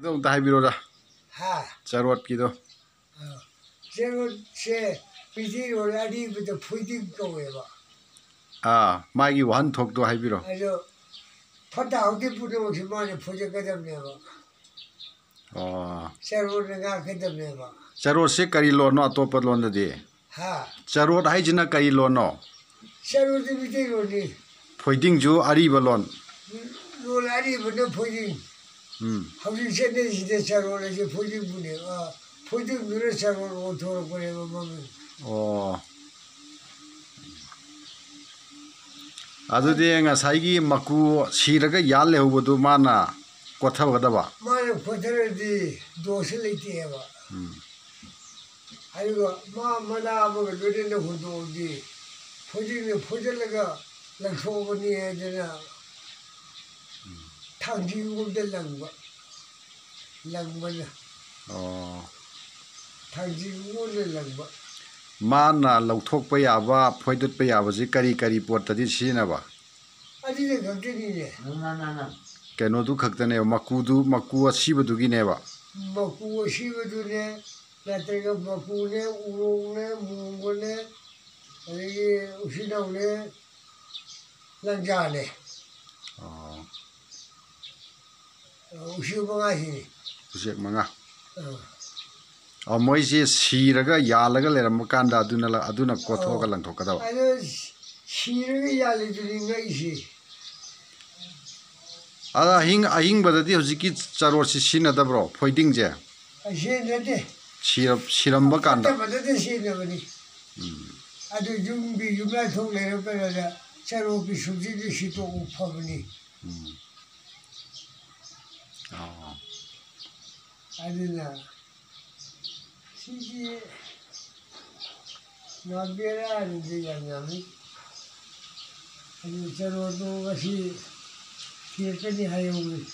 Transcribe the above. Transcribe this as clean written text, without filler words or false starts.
Dong tai biroda. Ha. Charot kido. Charot se piti roladi with the foiding goeva. Magi one talk to hai biro. Ayo pata auti puno mani puja kadam neva. Charot nga kadam neva. Charot se kari lo no atop lo na de. Ha. Charot hai jina kari lo no. Charot piti roli. Foiding ju ari balon. Roladi with the foiding. How do you say this? The charot is a foiding pune. Foiding pune charot or throw whatever moment. Adudi nga saigi maku siraga yale hubudu mana kotha gadaba. Mana kotha di dosa leti eva. Ayo mana abaga dode na hudu di. Foiding laga langsogani hai jana. Thang-Ta gumde langba na. Thang-Ta gumde langba. Mana lauthok pa yaba phoidut pa yaba ji kari pot tadi sina ba. Adi ne khakte ni ne. Na. Keno du khakta ne maku asiba du gi ne ba. Maku asiba du ne natrega maku ne urong ne mungo ne agi usinau ne langja ne. Usiu manga hi. Usiu manga. Moise siraga yalaga leram kanda aduna kothoga langthoka da. Ayo siraga yale duri ngai si. Ada ahing badadi hojiki charot si sina da bro foiding je. Sina de. Siramba kanda. Badadi sina bani. Adu jumbi jumla thong le pa da charot bi subji de sito uphabani. Adina. Siji nabera ni yangami. Adu charot do kasi kirkani hayongi.